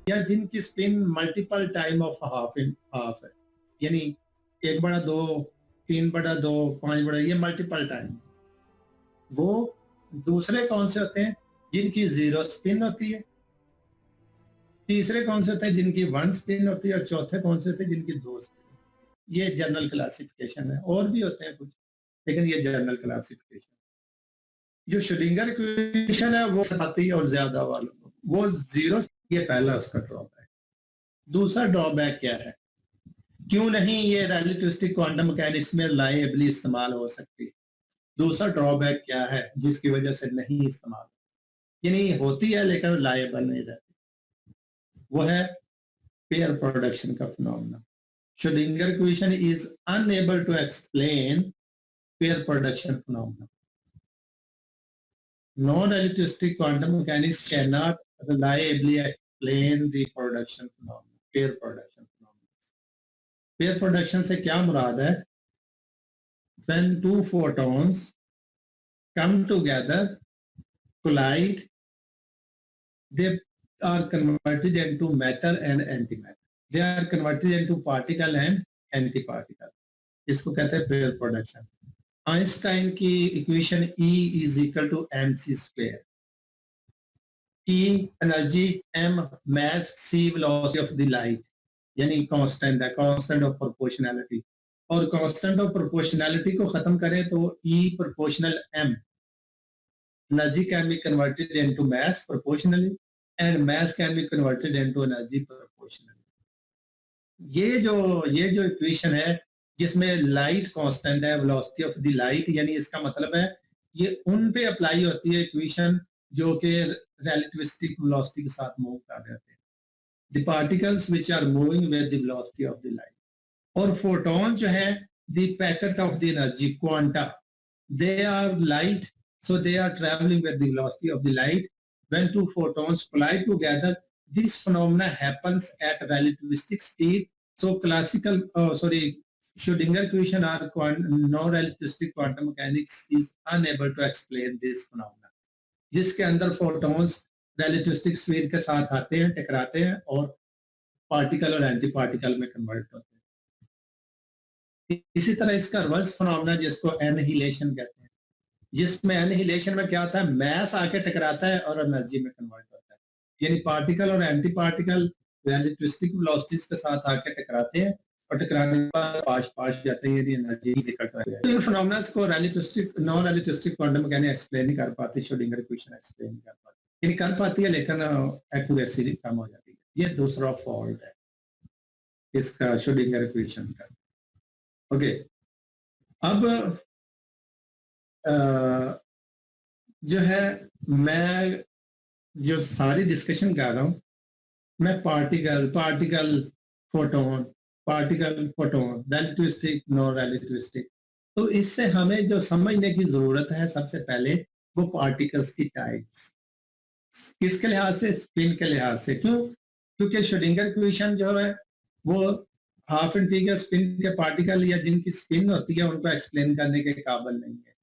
या जिनकी spin multiple time of half in half है, यानी 1/2, 3/2, 5/, ये मल्टीपल टाइम। वो दूसरे कौन से होते हैं जिनकी 0 स्पिन होती है, तीसरे कौन से होते हैं जिनकी 1 स्पिन होती है, और चौथे कौन से होते हैं जिनकी 2 स्पिन। ये जनरल क्लासिफिकेशन है, और भी होते हैं कुछ, लेकिन ये जनरल क्लासिफिकेशन। जो श्रोडिंगर इक्वेशन है वो आती है और ज्यादा वालों वो 0, ये पहला उसका ड्रॉबैक। दूसरा ड्रॉबैक क्या है, क्यों नहीं ये रिलेटिविस्टिक क्वांटम मैकेनिक्स में रिलायबली इस्तेमाल हो सकती। दूसरा ड्रॉबैक क्या है जिसकी वजह से नहीं इस्तेमाल, यानी होती है लेकिन रिलायबल नहीं रहती, वो है पेयर प्रोडक्शन का phenomena. Schrodinger equation is unable to explain pair production phenomena. Non-relativistic quantum mechanics cannot reliably explain the production phenomena, pair production phenomena. Pair production से क्या मुराद है? When two photons come together, collide, they are converted into matter and antimatter. They are converted into particle and antiparticle. इसको कहते हैं pair production. Einstein की equation E is equal to mc square. E energy, m mass, c velocity of the light, यानी constant है, constant of proportionality. और constant of proportionality को खत्म करें तो E proportional m, energy can be converted into mass proportionally and mass can be converted into energy proportionally. ये जो equation है जिसमें लाइट कांस्टेंट है, वेलोसिटी ऑफ द लाइट, यानी इसका मतलब है ये उन पे अप्लाई होती है इक्वेशन जो कि रिलेटिविस्टिक वेलोसिटी के साथ मूव कर रहे होते हैं, the particles which are moving with the velocity of the light. और फोटोन जो है the packet of the energy quanta, they are light, so they are traveling with the velocity of the light. When two photons collide together, this phenomena happens at relativistic speed. So classical, Schrodinger equation or non-relativistic quantum mechanics is unable to explain this phenomena, जिसके अंदर photons relativistic speed के साथ आते हैं, टकराते हैं और particle और एंटी पार्टिकल में कन्वर्ट होते हैं। इसी तरह इसका रिवर्स फिनोमेना जिसको एनहिलेशन कहते हैं, जिसमें एनहिलेशन में क्या होता है, मैस आके टकराता है और एनर्जी में कन्वर्ट होता है, यानी पार्टिकल और एंटी पार्टिकल रिलेटिविस्टिक वेलोसिटीज के साथ आके टकराते हैं और टकराने के बाद पास जाते हैं, यानी एनर्जी इकट्ठा हो जाती है। इन फिनोमेना को relativistic non relativistic quantum mechanics explain नहीं कर पाती, श्रोडिंगर इक्वेशन एक्सप्लेन नहीं कर पाती, यानी कर पाती है लेकिन एक्यूरेसी कम हो जाती है। ये दूसरा फॉल्ट है इसका श्रोडिंगर इक्वेशन का। ओके, अब जो है मैं जो सारी डिस्कशन कर रहा हूं, मैं particle photon, relativistic, non relativistic, तो इससे हमें जो समझने की जरूरत है सबसे पहले वो पार्टिकल्स की टाइप्स, किसके लिहाज से, स्पिन के लिहाज से। क्यों? क्योंकि श्रोडिंगर इक्वेशन जो है वो हाफ इंटीग्रल स्पिन के पार्टिकल या जिनकी स्पिन होती है उनको एक्सप्लेन करने के काबिल नहीं है,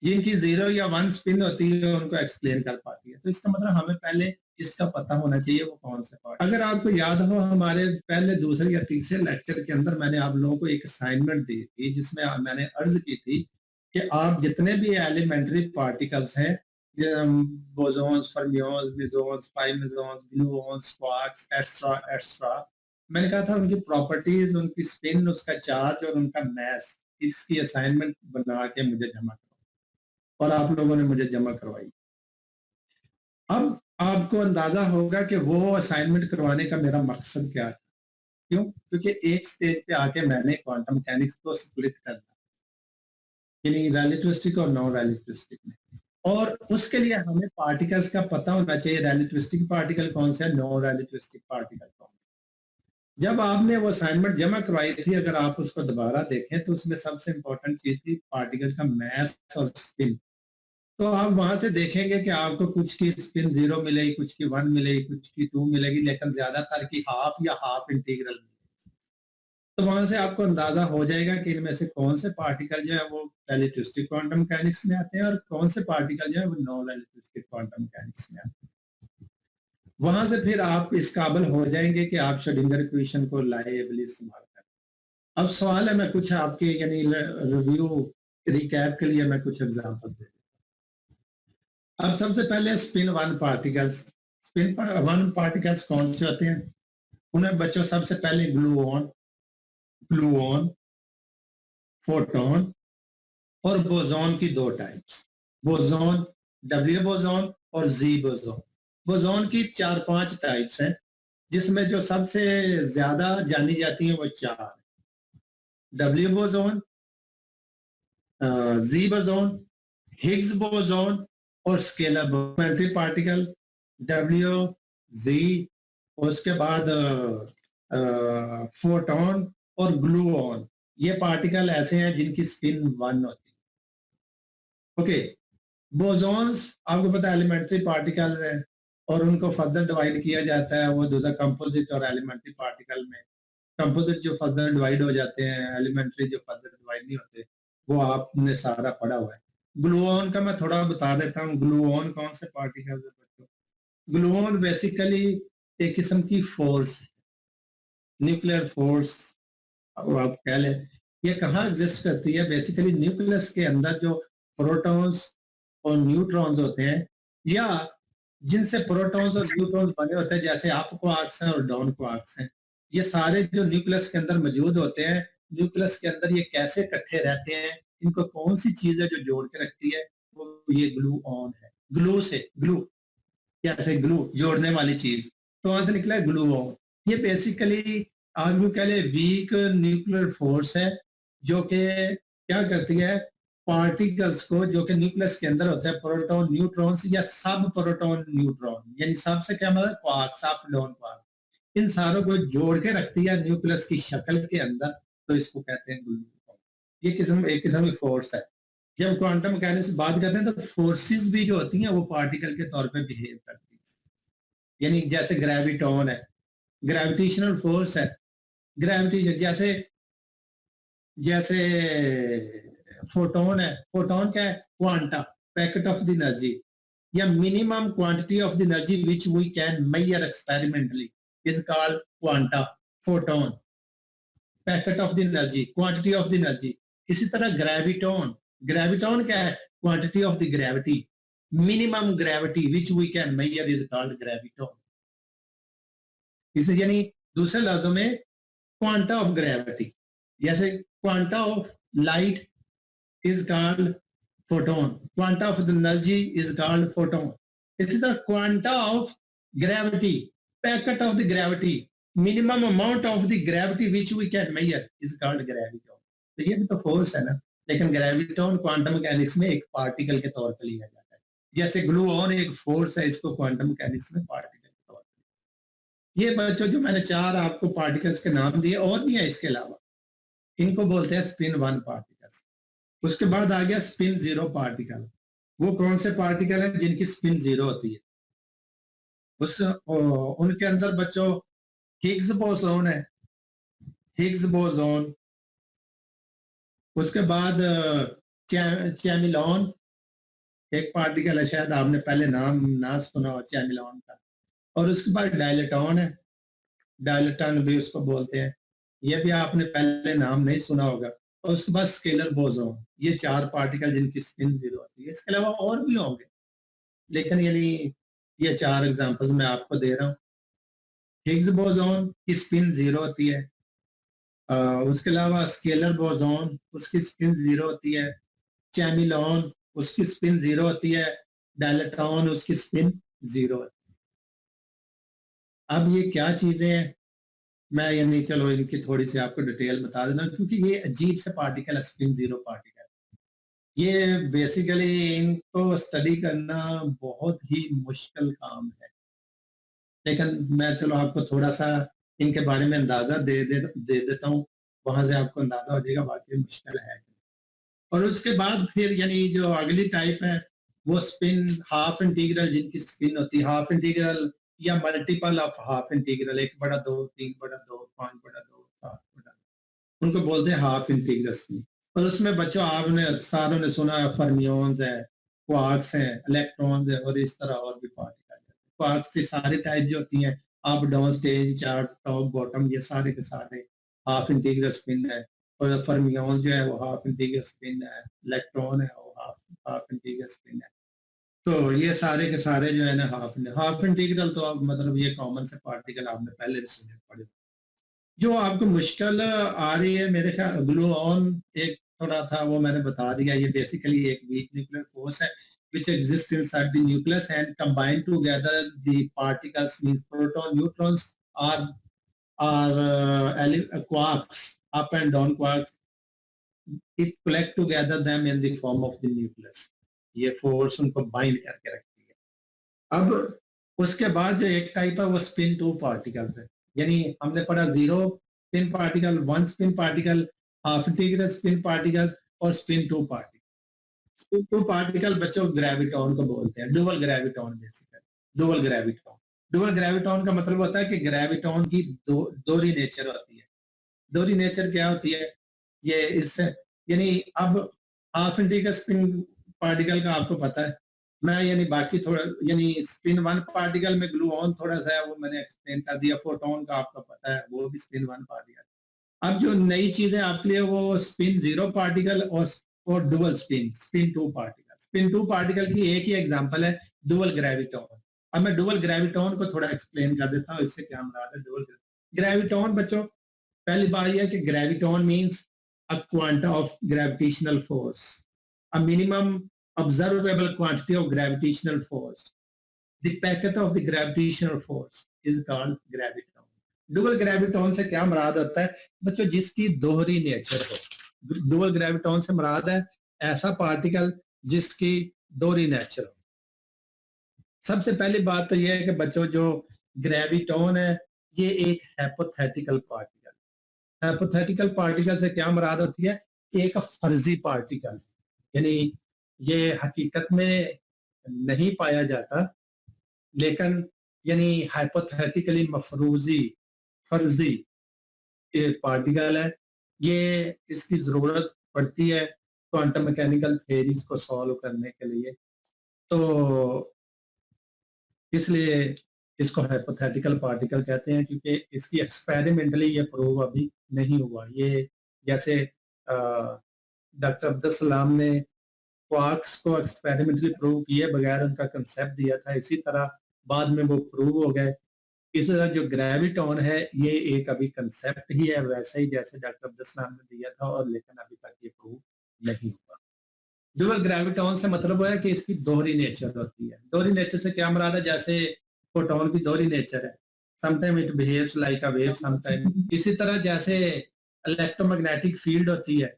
जिनकी 0 या 1 स्पिन होती है उनको एक्सप्लेन कर पाती है। तो इसका मतलब हमें पहले इसका पता होना चाहिए वो कौन से पार्ट। अगर आपको याद हो हमारे पहले दूसरे या तीसरे लेक्चर के अंदर मैंने आप लोगों को एक असाइनमेंट दी थी जिसमें मैंने अर्ज की थी कि आप जितने भी एलिमेंट्री पार्टिकल्स हैं, बोसॉन्स, फर्मियंस, मेसॉन्स, पाई मेसॉन्स, ग्लूऑन्स, क्वार्क्स, एक्स्ट्रा, मैंने कहा था उनकी प्रॉपर्टीज, उनकी स्पिन, उसका चार्ज और उनका मास, इसकी असाइनमेंट बना के मुझे जमा करो, और आप लोगों ने मुझे जमा करवाई। अब आपको अंदाजा होगा कि वो असाइनमेंट करवाने का मेरा मकसद क्या था। क्यों? क्योंकि एक स्टेज पे आके मैंने क्वांटम मैकेनिक्स को स्प्लिट करना, यानी रिलेटिविस्टिक और नॉन रिलेटिविस्टिक में, और उसके लिए हमें पार्टिकल्स का पता होना चाहिए, रिलेटिविस्टिक पार्टिकल कौन सा है, नॉन रिलेटिविस्टिक पार्टिकल कौन सा। जब आपने वो असाइनमेंट जमा करवाई थी, अगर आप उसको दोबारा देखें तो उसमें सबसे इंपॉर्टेंट चीज थी पार्टिकल का मास और स्पिन। तो आप वहां से देखेंगे कि आपको कुछ की स्पिन 0 मिलेगी, कुछ की 1 मिलेगी, कुछ की 2 मिलेगी, लेकिन ज्यादातर की हाफ या हाफ इंटीग्रल मिलेगी। तो वहां से आपको अंदाजा हो जाएगा कि इनमें से कौन से पार्टिकल जो है वो रिलेटिविस्टिक क्वांटम मैकेनिक्स में आते हैं और कौन से पार्टिकल जो है वो नॉन रिलेटिविस्टिक क्वांटम मैकेनिक्स में आते हैं। वहां से फिर आप इस काबिल हो जाएंगे कि आप श्रोडिंगर इक्वेशन को लाएबली इस्तेमाल करें। अब सवाल है, मैं कुछ आपके यानी रिव्यू रिकैप के लिए मैं कुछ एग्जांपल दे दूं। अब सबसे पहले spin one particles. Spin one particles कौन से होते हैं? उन्हें बच्चों सबसे पहले ग्लूऑन, फोटोन और बोजॉन की दो टाइप्स, बोजॉन, डब्ल्यू बोजॉन और जी बोजॉन। बोजॉन की 4-5 टाइप्स हैं, जिसमें जो सबसे ज्यादा जानी जाती है वो 4: डब्ल्यू बोजॉन, जी बोजॉन, हिग्स बोजॉन और स्केलर एलिमेंट्री पार्टिकल डब्ल्यू, जी, उसके बाद फोटोन और ग्लूऑन। ये पार्टिकल ऐसे हैं जिनकी स्पिन 1 होती है। ओके, बोसॉन्स आपको पता है एलिमेंट्री पार्टिकल है, और उनको फर्दर डिवाइड किया जाता है वो दूसरा कंपोजिट और एलिमेंट्री पार्टिकल में। कंपोजिट जो फर्दर डिवाइड हो जाते हैं, एलिमेंट्री जो फर्दर डिवाइड नहीं होते, वो आपने सारा पढ़ा हुआ है। ग्लूऑन का मैं थोड़ा बता देता हूँ। ग्लूऑन कौन से पार्टिकल है बच्चों? ग्लूऑन बेसिकली एक किस्म की फोर्स, न्यूक्लियर फोर्स आप कह लें। ये कहाँ एग्जिस्ट करती है? बेसिकली न्यूक्लियस के अंदर जो प्रोटॉन्स और न्यूट्रॉन्स होते हैं, या जिनसे प्रोटॉन्स और न्यूट्रॉन्स बने होते हैं, जैसे अप क्वार्क्स हैं और डाउन क्वार्क्स हैं, ये सारे जो न्यूक्लियस के अंदर मौजूद होते हैं, न्यूक्लियस के अंदर ये कैसे इकट्ठे रहते हैं, इनको कौन सी चीज है जो जोड़ के रखती है, वो ये ग्लू ऑन है। ग्लू से, ग्लू कैसे, ग्लू जोड़ने वाली चीज, तो वहां से निकला है ग्लू ऑन। ये बेसिकली आप यूं कह ले वीक न्यूक्लियर फोर्स है, जो कि क्या करती है, पार्टिकल्स को जो कि न्यूक्लियस के अंदर होता है, प्रोटॉन न्यूट्रॉन्स या सब प्रोटॉन न्यूट्रॉन, यानी सब से क्या मतलब क्वार्क्स, अप डाउन क्वार्क, इन सारों को जोड़ के रखती है न्यूक्लियस की शक्ल के अंदर, तो इसको कहते हैं ग्लूकोन। ये किस्म एक किस्म की फोर्स है। जब क्वांटम मैकेनिक्स बात करते हैं तो फोर्सेस भी जो होती हैं वो पार्टिकल के तौर पे बिहेव करती है। यानी जैसे ग्रेविटॉन है, ग्रेविटेशनल फोर्स है। ग्रेविटी जैसे जैसे फोटोन है, फोटोन क्या है? Quanta, packet of the energy या minimum quantity of the energy which we can measure experimentally is called quanta, photon, packet of the energy, quantity of the energy. इसी तरह graviton, graviton क्या है? Quantity of the gravity, minimum gravity which we can measure is called graviton. इसे यानी दूसरे लफ्जों में quanta of gravity, जैसे quanta of light is called photon, quanta of the energy is called photon. इसी तरह quanta of gravity, packet of the gravity, minimum amount of the gravity which we can measure is called graviton. तो ये भी तो force है ना, लेकिन graviton quantum mechanics में एक पार्टिकल के तौर पर लिया जाता है। जैसे ग्लूऑन एक फोर्स है, इसको क्वांटम मैकेनिक्स में पार्टिकल के तौर पर। ये बच्चों जो मैंने 4 आपको पार्टिकल्स के नाम दिए, और भी है इसके अलावा, इनको बोलते हैं स्पिन 1 पार्टिकल्स। उसके बाद आ गया स्पिन 0 पार्टिकल। वो कौन से पार्टिकल हैं जिनकी स्पिन 0 होती है? उनके अंदर बच्चों हिग्स बोसोन है, हिग्स बोसोन। उसके बाद चैमिलॉन एक पार्टिकल है, शायद आपने पहले नाम ना सुना हो चैमिलॉन का। और उसके बाद डायलेटॉन है, डायलेटॉन भी उसको बोलते हैं, ये भी आपने पहले नाम नहीं सुना होगा। और उसके बाद स्केलर बोसोन। ये 4 पार्टिकल जिनकी स्पिन 0 होती है। इसके अलावा और भी होंगे, लेकिन यानी ये 4 एग्जांपल्स मैं आपको दे रहा हूँ। हिग्स बोसोन की स्पिन 0 होती है। उसके अलावा स्केलर बोसोन, उसकी स्पिन 0 होती है। चैमिलॉन, उसकी स्पिन 0 होती है। डायलेटॉन, उसकी स्पिन 0 होती है। अब ये क्या चीजें हैं, मैं यानी चलो इनकी थोड़ी सी आपको डिटेल बता देता हूँ, क्योंकि ये अजीब से पार्टिकल है, स्पिन 0 पार्टिकल। ये बेसिकली इनको स्टडी करना बहुत ही मुश्किल काम है, लेकिन मैं चलो आपको थोड़ा सा इनके बारे में अंदाजा दे देता हूँ, वहां से आपको अंदाजा हो जाएगा वाकई मुश्किल है। और उसके बाद फिर यानी जो अगली टाइप है वो स्पिन हाफ इंटीग्रल, जिनकी स्पिन होती है हाफ इंटीग्रल या मल्टीपल ऑफ हाफ इंटीग्रल, 1/2, 3/2, 5/2, 7/2, उनको बोलते हैं हाफ इंटीग्रल स्पिन। और उसमें बच्चों आपने सारों ने सुना है फर्मियोन्स है, क्वार्क्स हैं, इलेक्ट्रॉन्स है, और इस तरह और भी पार्टिकल है। क्वार्क्स की सारी टाइप जो होती हैं, up down stage, chart, top, bottom, ये सारे के सारे हाफ इंटीग्रल स्पिन है। और फर्मियन जो है वो हाफ इंटीग्रल स्पिन है, इलेक्ट्रॉन है वो हाफ हाफ इंटीग्रल स्पिन है। तो ये सारे के सारे जो है ना हाफ इंटीग्रल, तो अब मतलब ये कॉमन से पार्टिकल आपने पहले भी सुने पढ़े। जो आपको मुश्किल आ रही है मेरे ख्याल ग्लू ऑन एक थोड़ा था, वो मैंने बता दिया। ये बेसिकली एक वीक न्यूक्लियर फोर्स है which exists inside the nucleus and combine together the particles, means proton, neutrons, or quarks, up and down quarks. It collect together them in the form of the nucleus. ये force उनको bind करके रखती है। अब उसके बाद जो एक टाइप है वो स्पिन टू पार्टिकल्स है। यानी हमने पढ़ा zero spin particle, one spin particle, half integral spin particles और spin two particle. Two particle बच्चों ग्रेविटॉन को बोलते हैं, dual graviton basically. Dual graviton का मतलब होता है कि ग्रेविटॉन की दोहरी नेचर होती है। दोहरी नेचर क्या होती है ये इससे, यानी अब हाफ इंटीग्रल स्पिन पार्टिकल का आपको पता है। मैं यानी बाकी थोड़ा यानी स्पिन वन पार्टिकल में ग्लू ऑन थोड़ा सा है वो मैंने एक्सप्लेन कर दिया। फोटोन का आपको पता है वो भी स्पिन वन पार्टिकल। अब जो नई चीजें आपके लिए वो स्पिन जीरो पार्टिकल और dual spin two particle. Spin two particle की एक ही एग्जांपल है डुअल ग्रेविटॉन। अब मैं डुअल ग्रेविटॉन को थोड़ा एक्सप्लेन कर देता हूँ, इससे क्या मुराद है। डुअल ग्रेविटॉन बच्चों, पहली बात यह कि graviton means a quantum of gravitational force, a minimum observable quantity of gravitational force. The packet of the gravitational force is called graviton. Dual graviton से क्या मुराद होता है बच्चों, जिसकी दोहरी नेचर हो। डुअल ग्रेविटॉन से मुराद है ऐसा पार्टिकल जिसकी दोहरी नेचर हो। सबसे पहली बात तो यह है कि बच्चों जो ग्रेविटॉन है ये एक हाइपोथेटिकल पार्टिकल। हाइपोथेटिकल पार्टिकल से क्या मुराद होती है, एक फर्जी पार्टिकल, यानी ये हकीकत में नहीं पाया जाता, लेकिन यानी हाइपोथेटिकली मफरूजी फर्जी पार्टिकल है। ये इसकी जरूरत पड़ती है क्वांटम मैकेनिकल थ्योरीज को सॉल्व करने के लिए, तो इसलिए इसको हाइपोथेटिकल पार्टिकल कहते हैं, क्योंकि इसकी एक्सपेरिमेंटली ये प्रूव अभी नहीं हुआ। ये जैसे डॉक्टर अब्दुल सलाम ने क्वार्क्स को एक्सपेरिमेंटली प्रूव किए बगैर उनका कंसेप्ट दिया था, इसी तरह बाद में वो प्रूव हो गए। इस तरह जो ग्रेविटॉन है ये एक अभी कंसेप्ट ही है, वैसे ही जैसे डॉक्टर अब्दुल सलाम ने दिया था, और लेकिन अभी तक ये प्रूव नहीं हुआ। डुअल ग्रेविटॉन से मतलब है कि इसकी दोहरी नेचर होती है। दोहरी नेचर से क्या मुराद है, जैसे फोटोन की दोहरी नेचर है, sometime it behaves like a wave sometime. इसी तरह जैसे इलेक्ट्रोमैग्नेटिक फील्ड होती है,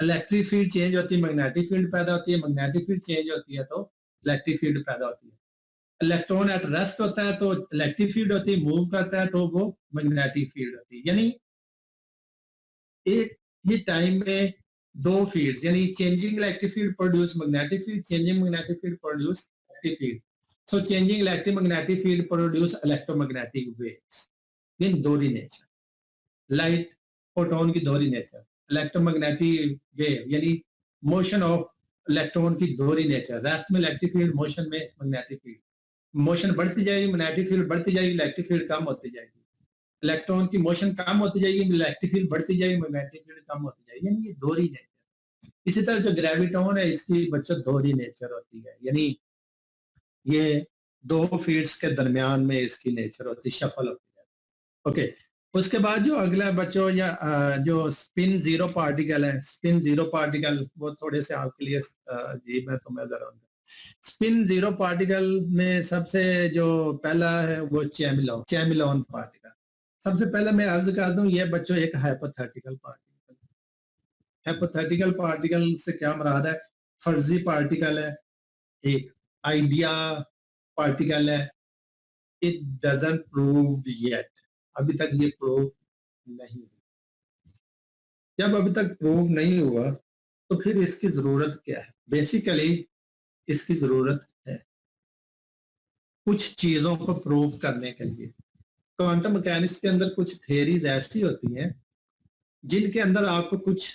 इलेक्ट्रिक फील्ड चेंज होती है, मैग्नेटिक फील्ड पैदा होती है, मैग्नेटिक फील्ड चेंज होती है तो इलेक्ट्रिक फील्ड पैदा होती है। इलेक्ट्रॉन एट रेस्ट होता है तो इलेक्ट्रिक फील्ड होती है, मूव करता है तो वो मैग्नेटिक फील्ड होती है। यानी एक ही टाइम में दो फील्ड्स, यानी changing electric field produce magnetic field, changing magnetic field produce electric field. So changing electric magnetic field produce electromagnetic waves in दोहरी नेचर। लाइट फोटोन की दोहरी नेचर, इलेक्ट्रोमैग्नेटिक वेव यानी मोशन ऑफ इलेक्ट्रॉन की दोहरी nature. Rest में electric field, motion में magnetic field. Motion बढ़ती जाएगी, मैग्नेटिक फील्ड बढ़ती जाएगी, इलेक्ट्रिक फील्ड कम होती जाएगी। इलेक्ट्रॉन की मोशन कम होती जाएगी, इलेक्ट्रिक फील्ड बढ़ती जाएगी, मैग्नेटिक फील्ड कम होती जाएगी, यानी ये दोहरी नेचर। इसी तरह जो ग्रेविटॉन है इसकी बच्चों दोहरी नेचर होती है, यानी ये दो फील्ड्स के दरमियान में इसकी नेचर होती है, शफल होती है। ओके, उसके बाद जो अगला बच्चों या जो स्पिन जीरो पार्टिकल है, स्पिन जीरो पार्टिकल वो थोड़े से आपके लिए अजीब है, तो मैं जरा स्पिन जीरो पार्टिकल में सबसे जो पहला है वो चैमिलॉन पार्टिकल। सबसे पहले मैं अर्ज कर दूं ये बच्चों एक हाइपोथेटिकल पार्टिकल। हाइपोथेटिकल पार्टिकल से क्या मुराद है, फर्जी पार्टिकल है, एक आइडिया पार्टिकल है। इट डजंट प्रूव्ड येट, अभी तक ये प्रूव नहीं हुआ। जब अभी तक प्रूव नहीं हुआ तो फिर इसकी जरूरत क्या है। बेसिकली इसकी जरूरत है कुछ चीजों को प्रूव करने के लिए। क्वांटम मैकेनिक्स के अंदर कुछ थ्योरीज ऐसी होती हैं जिनके अंदर आपको कुछ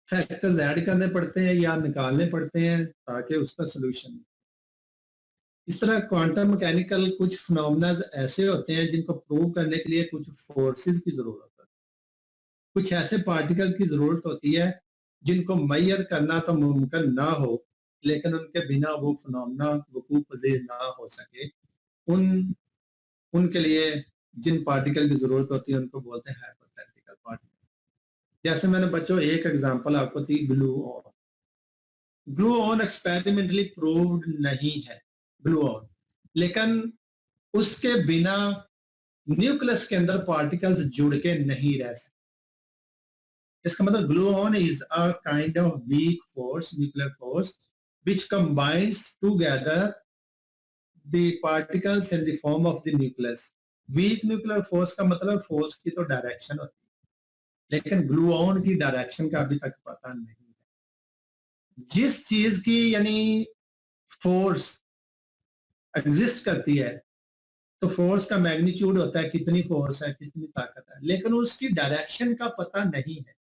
फैक्टर्स ऐड करने पड़ते हैं या निकालने पड़ते हैं ताकि उसका सोल्यूशन। इस तरह क्वांटम मैकेनिकल कुछ फिनोमेना ऐसे होते हैं जिनको प्रूव करने के लिए कुछ फोर्सेस की जरूरत है, कुछ ऐसे पार्टिकल की जरूरत होती है जिनको मैयर करना तो मुमकिन ना हो, लेकिन उनके बिना वो फिनोमेना वकूफ पजीर ना हो सके। उन उनके लिए जिन पार्टिकल की जरूरत होती है उनको बोलते हैं हाइपोथेटिकल पार्टिकल। जैसे मैंने बच्चों एक एग्जांपल आपको दी ग्लूऑन। ग्लूऑन एक्सपेरिमेंटली प्रूव्ड नहीं है ग्लूऑन, लेकिन उसके बिना न्यूक्लियस के अंदर पार्टिकल्स जुड़ के नहीं रह सकते। इसका मतलब gluon is a kind of weak force, nuclear force which combines together the particles in the form of the nucleus. Weak nuclear force का मतलब फोर्स की तो डायरेक्शन होती है, लेकिन ग्लूऑन की डायरेक्शन का अभी तक पता नहीं है। जिस चीज की यानी फोर्स एग्जिस्ट करती है तो फोर्स का मैग्नीट्यूड होता है, कितनी फोर्स है, कितनी ताकत है, लेकिन उसकी डायरेक्शन का पता नहीं है।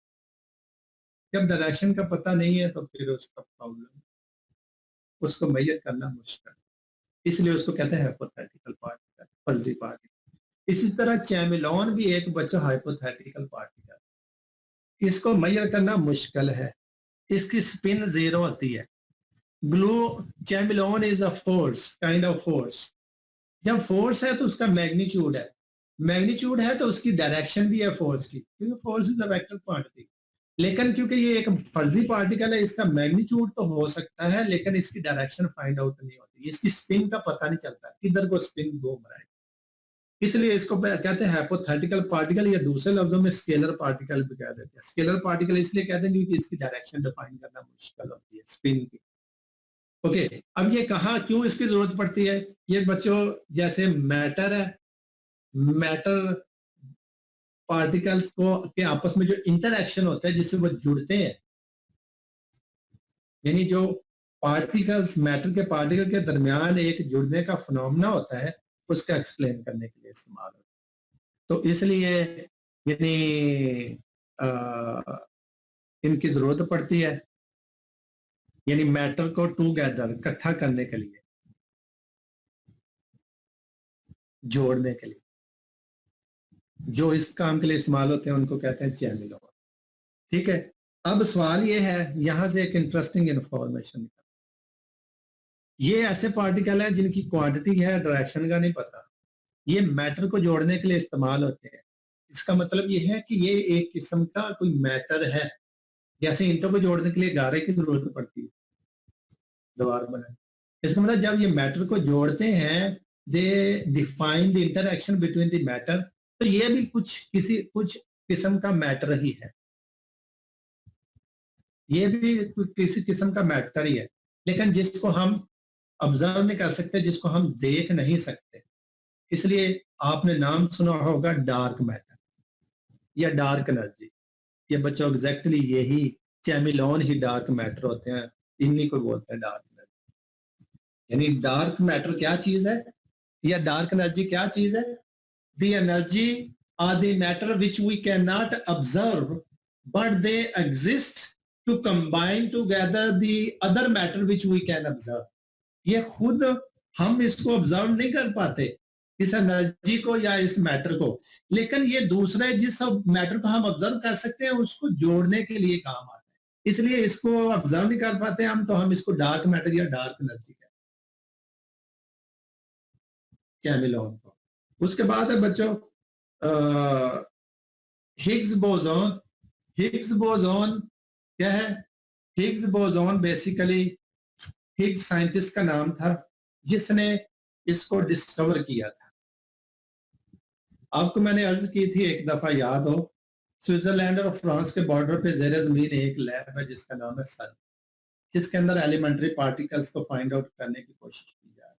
जब डायरेक्शन का पता नहीं है तो फिर उसका प्रॉब्लम, उसको मेजर करना मुश्किल, इसलिए उसको कहते हैं हाइपोथेटिकल पार्टिकल, फर्जी पार्टिकल। इसी तरह चैमिलॉन भी एक बच्चा हाइपोथेटिकल पार्टिकल, इसको मेजर करना मुश्किल है, इसकी स्पिन जीरो होती है। Glue chameleon is a force, kind of force. जब फोर्स है तो उसका मैग्नीट्यूड है, मैग्नीट्यूड है तो उसकी डायरेक्शन भी है फोर्स की, क्योंकि force is a vector quantity. लेकिन क्योंकि ये एक फर्जी पार्टिकल है, इसका मैग्नीट्यूड तो हो सकता है लेकिन इसकी डायरेक्शन फाइंड आउट नहीं होती, इसकी स्पिन का पता नहीं चलता किधर को स्पिन घूम रहा है। इसलिए इसको कहते हैं हाइपोथेटिकल पार्टिकल, या दूसरे लफ्जों में स्केलर पार्टिकल भी कह देते हैं। स्केलर पार्टिकल इसलिए कहते हैं क्योंकि इसकी डायरेक्शन डिफाइन करना मुश्किल होती है स्पिन की। ओके, अब ये कहा क्यों इसकी जरूरत पड़ती है? ये बच्चों जैसे मैटर है, मैटर पार्टिकल्स को के आपस में जो इंटरएक्शन होता है जिससे वो जुड़ते हैं, यानी जो पार्टिकल्स मैटर के पार्टिकल के दरमियान एक जुड़ने का फिनोमेना होता है, उसका एक्सप्लेन करने के लिए इस्तेमाल होता है। तो इसलिए यानी इनकी जरूरत पड़ती है, यानी मैटर को टूगेदर इकट्ठा करने के लिए, जोड़ने के लिए जो इस काम के लिए इस्तेमाल होते हैं उनको कहते हैं चैमिलॉन। ठीक है, अब सवाल ये है, यहां से एक इंटरेस्टिंग इंफॉर्मेशन, ये ऐसे पार्टिकल हैं जिनकी क्वांटिटी है, डायरेक्शन का नहीं पता, ये मैटर को जोड़ने के लिए इस्तेमाल होते हैं। इसका मतलब ये है कि ये एक किस्म का कोई मैटर है, जैसे ईंटों को जोड़ने के लिए गारे की जरूरत पड़ती है दीवार बनाने। इसका मतलब जब ये मैटर को जोड़ते हैं, दे define the interaction between the matter, तो ये भी कुछ किस्म का मैटर ही है, ये भी किसी किस्म का मैटर ही है, लेकिन जिसको हम ऑब्जर्व नहीं कर सकते, जिसको हम देख नहीं सकते। इसलिए आपने नाम सुना होगा डार्क मैटर या डार्क एनर्जी। ये बच्चों एग्जैक्टली यही चैमिलॉन ही डार्क मैटर होते हैं, इन्हीं को बोलते हैं डार्क मैटर। यानी डार्क मैटर क्या चीज है या डार्क एनर्जी क्या चीज है? The energy are the matter which we can not observe but they exist to combine together the other matter which we can observe. ये खुद हम इसको ऑब्जर्व नहीं कर पाते, इस एनर्जी को या इस मैटर को, लेकिन ये दूसरे जिस मैटर को हम ऑब्जर्व कर सकते हैं उसको जोड़ने के लिए काम आता है। इसलिए इसको ऑब्जर्व नहीं कर पाते हम, तो हम इसको डार्क मैटर या डार्क एनर्जी कहते हैं, चैमिलॉन को। उसके बाद है बच्चों हिग्स बोसॉन। हिग्स बोसॉन क्या है? Higgs boson basically Higgs scientist का नाम था जिसने इसको डिस्कवर किया था। आपको मैंने अर्ज की थी एक दफा, याद हो, स्विट्जरलैंड और फ्रांस के बॉर्डर पे जेर जमीन एक लैब है जिसका नाम है सन, जिसके अंदर एलिमेंट्री पार्टिकल्स को फाइंड आउट करने की कोशिश की जा रही है,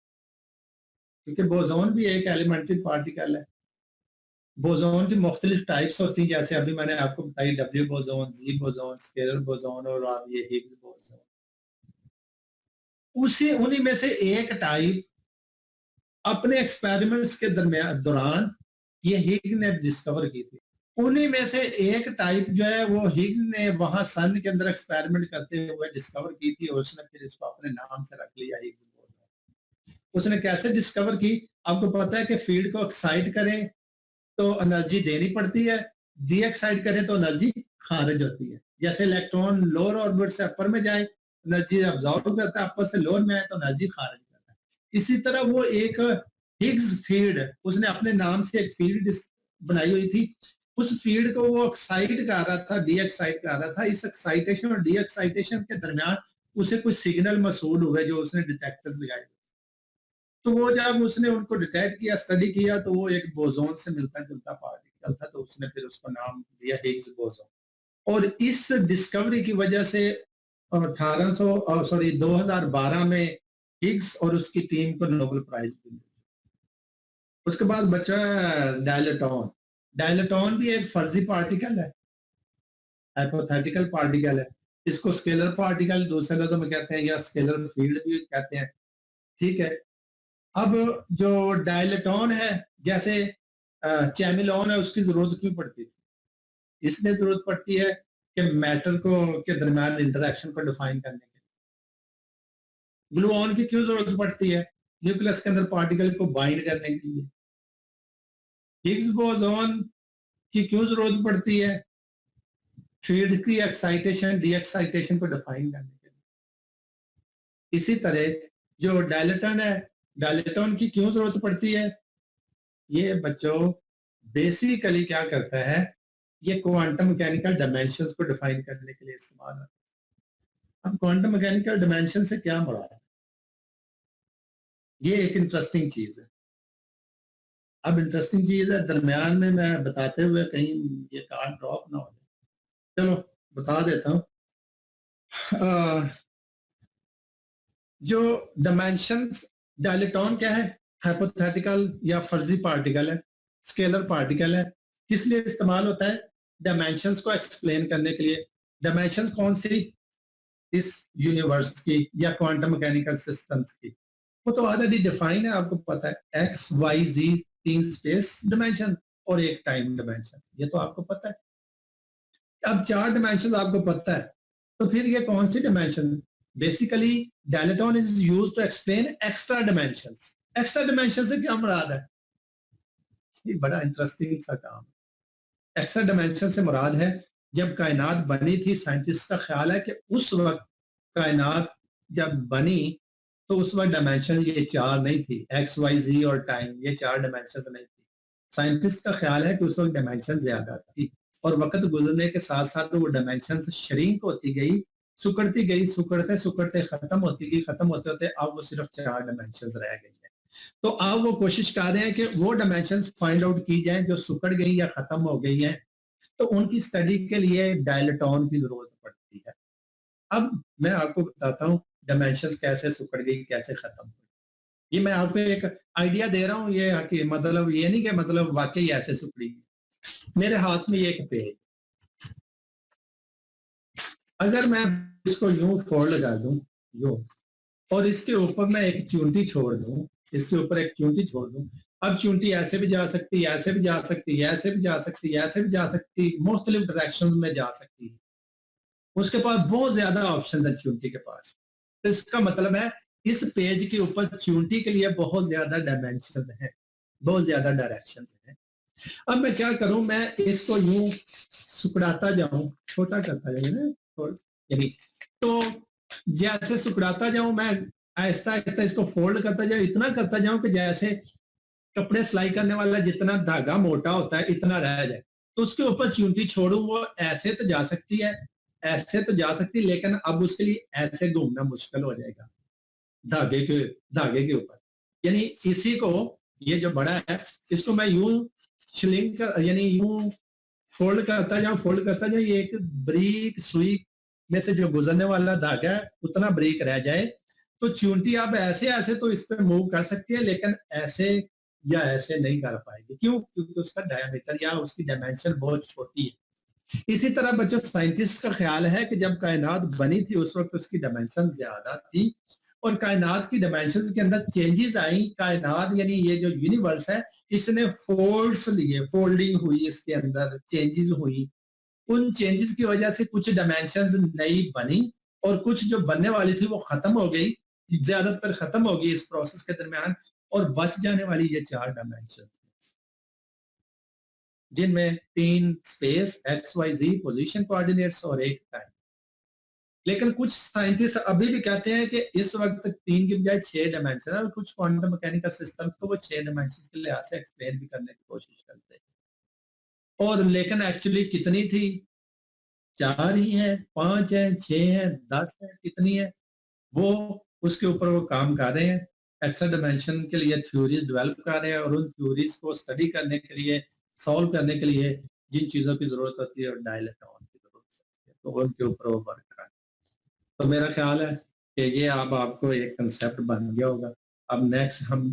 क्योंकि बोसॉन भी एक एलिमेंट्री पार्टिकल है। बोसॉन की मुख्तलिफ टाइप्स होती हैं, जैसे अभी मैंने आपको बताई डब्ल्यू बोसॉन, जी बोसॉन, स्केलर बोसॉन और अब ये हिग्स बोसॉन। उसी उन्हीं में से एक टाइप अपने एक्सपेरिमेंट्स के दौरान ये हिग्स ने डिस्कवर की थी। उन्हीं में से एक टाइप जो है वो हिग्स ने वहां सन के अंदर एक्सपेरिमेंट करते हुए डिस्कवर की थी, और उसने फिर इसको अपने नाम से रख लिया हिग्स बोसॉन। उसने कैसे डिस्कवर की? आपको पता है कि फील्ड को एक्साइट करें तो एनर्जी देनी पड़ती है, डी एक्साइट करें तो एनर्जी खारिज होती है। जैसे इलेक्ट्रॉन लोअर ऑर्बिट से अपर में जाए, एनर्जी अब्सॉर्ब करता है, अपर से लोअर में आए तो एनर्जी खारिज करता है। इसी तरह वो एक हिग्स फील्ड, उसने अपने नाम से एक फील्ड बनाई हुई थी, उस फील्ड को वो एक्साइट कर रहा था, डी एक्साइट कर रहा था। इस एक्साइटेशन और डी एक्साइटेशन के दरमियान उसे कुछ सिग्नल मसूल हुए जो उसने डिटेक्टर्स लगाए। तो वो जब उसने उनको डिटेक्ट किया, स्टडी किया, तो वो एक बोसोन से मिलता जुलता पार्टिकल था, तो उसने फिर उसको नाम दिया हिग्स बोसोन। और इस डिस्कवरी की वजह से 2012 में हिग्स और उसकी टीम को नोबेल प्राइज भी मिला। उसके बाद बचा डायलेटॉन। डायलेटॉन भी एक फर्जी पार्टिकल है, हाइपोथेटिकल पार्टिकल है। इसको स्केलर पार्टिकल दूसरे लफ्जों में कहते हैं, या स्केलर फील्ड भी कहते हैं, ठीक है। अब जो डायलेटॉन है, जैसे चैमिलॉन है, उसकी जरूरत क्यों पड़ती थी? इसलिए जरूरत पड़ती है कि मैटर को के दरमियान इंटरेक्शन को डिफाइन करने के लिए। ग्लूऑन की क्यों जरूरत पड़ती है? न्यूक्लियस के अंदर पार्टिकल को बाइंड करने के लिए। हिग्स बोसोन की क्यों जरूरत पड़ती है? फील्ड की एक्साइटेशन डी एक्साइटेशन को डिफाइन करने के लिए। इसी तरह जो डायलेटन है, डायलेटॉन की क्यों जरूरत पड़ती है? ये बच्चों बेसिकली क्या करता है, ये क्वांटम मैकेनिकल डायमेंशंस को डिफाइन करने के लिए इस्तेमाल होता है। अब क्वांटम मैकेनिकल डायमेंशन से क्या मुराद है? ये एक इंटरेस्टिंग चीज है। अब इंटरेस्टिंग चीज है, दरमियान में मैं बताते हुए कहीं ये कार्ड ड्रॉप ना हो जाए, चलो बता देता हूं। जो डायमेंशंस, डायलेटॉन क्या है? हाइपोथेटिकल या फर्जी पार्टिकल है, स्केलर पार्टिकल है। किस लिए इस्तेमाल होता है? डायमेंशंस को एक्सप्लेन करने के लिए। डायमेंशंस कौन सी? इस यूनिवर्स की या क्वांटम मैकेनिकल सिस्टम्स की। वो तो ऑलरेडी डिफाइन है, आपको पता है, एक्स वाई जी, 3 स्पेस डिमेंशन और एक टाइम डिमेंशन, ये तो आपको पता है। अब 4 डिमेंशन आपको पता है, तो फिर ये कौन सी dimension? Basically dilaton is used to explain extra dimensions. Extra dimension से क्या मुराद है? ये बड़ा इंटरेस्टिंग सा काम है। एक्स्ट्रा डिमेंशन से मुराद है, जब कायनात बनी थी, साइंटिस्ट का ख्याल है कि उस वक्त कायनात जब बनी तो उस वक्त डायमेंशन ये 4 नहीं थी, एक्स वाई जी और टाइम, ये 4 डायमेंशन नहीं थी। साइंटिस्ट का ख्याल है कि उस वक्त डायमेंशन ज्यादा थी, और वक्त गुजरने के साथ साथ वो डायमेंशन श्रिंक होती गई, सुकड़ती गई, सुकड़ते सुकड़ते खत्म होती गई, खत्म होते होते अब वो सिर्फ 4 डायमेंशन रह गई है। तो अब वो कोशिश कर रहे हैं कि वो डायमेंशन फाइंड आउट की जाए जो सुकड़ गई या खत्म हो गई है। तो उनकी स्टडी के लिए डायलेटॉन की जरूरत पड़ती है। अब मैं आपको बताता हूँ डायमेंशंस कैसे सुकड़ गई, कैसे खत्म हुई। ये मैं आपको एक आइडिया दे रहा हूँ, ये मतलब ये नहीं कि मतलब वाकई ऐसे सुकड़ी। मेरे हाथ में ये एक पेज, अगर मैं इसको यूं फोल्ड लगा दूं, यूं, और इसके ऊपर मैं एक चूंटी छोड़ दूं, इसके ऊपर एक चूंटी छोड़ दूं, अब चूंटी ऐसे भी जा सकती है, ऐसे भी जा सकती है, ऐसे भी जा सकती है, ऐसे भी जा सकती है, मुख्तलिफ डायरेक्शन में जा सकती है। उसके पास बहुत ज्यादा ऑप्शन है चूंटी के पास। तो इसका मतलब है इस पेज के ऊपर चूंटी के लिए बहुत ज्यादा डायमेंशन है, बहुत ज्यादा डायरेक्शन है। अब मैं क्या करूं, मैं इसको यूं सुकड़ाता जाऊं, छोटा करता जाऊं, यानी तो जैसे सुकड़ाता जाऊं मैं, आहिस्ता आहिस्ता इसको फोल्ड करता जाऊं, इतना करता जाऊं कि जैसे कपड़े सिलाई करने वाला जितना धागा मोटा होता है इतना रह जाए। तो उसके ऊपर चूंटी छोड़ू, वो ऐसे तो जा सकती है, ऐसे तो जा सकती है, लेकिन अब उसके लिए ऐसे घूमना मुश्किल हो जाएगा धागे के ऊपर। यानी इसी को, ये जो बड़ा है, इसको मैं यूं श्लिंक कर, यानी यूं फोल्ड करता जाऊं, फोल्ड करता जाऊं, ये एक ब्रीक सुई में से जो गुजरने वाला धागा है उतना ब्रीक रह जाए। तो चूंटी आप ऐसे ऐसे तो इस पे मूव कर सकती है, लेकिन ऐसे या ऐसे नहीं कर पाएगी। क्यों? क्योंकि उसका डायमीटर या उसकी डायमेंशन बहुत छोटी है। इसी तरह बच्चों, साइंटिस्ट का ख्याल है कि जब कायनात बनी थी उस वक्त उसकी डायमेंशन ज्यादा थी, और कायनात की डायमेंशन के अंदर चेंजेस आई। कायनात यानी ये जो यूनिवर्स है, इसने फोल्ड्स लिए, फोल्डिंग हुई, इसके अंदर चेंजेस हुई। उन चेंजेस की वजह से कुछ डायमेंशंस नई बनी, और कुछ जो बनने वाली थी वो खत्म हो गई। ज्यादातर खत्म होगी इस प्रोसेस के दरमियान, और बच जाने वाली ये 4 डायमेंशन, जिनमें 3 स्पेस एक्स वाई जी पोजीशन कोऑर्डिनेट्स और एक टाइम। लेकिन कुछ साइंटिस्ट अभी भी कहते हैं कि इस वक्त 3 की बजाय 6 डायमेंशन है, और कुछ क्वांटम मैकेनिकल सिस्टम को वो 6 डायमेंशन के लिहाज से एक्सप्लेन भी करने की कोशिश करते हैं। और लेकिन एक्चुअली कितनी थी, 4 ही है, 5 है, 6 है, 10 है, कितनी है, वो उसके ऊपर वो काम कर रहे हैं। एक्स्ट्रा डायमेंशन के लिए थ्योरीज डेवलप कर रहे हैं, और उन थ्योरीज को स्टडी करने के लिए, सॉल्व करने के लिए जिन चीजों की जरूरत होती है, और डायलेक्ट्रॉन की जरूरत होती है, तो उनके ऊपर वो वर्क कर रहे हैं। तो मेरा ख्याल है कि ये अब आपको एक कंसेप्ट बन गया होगा। अब नेक्स्ट हम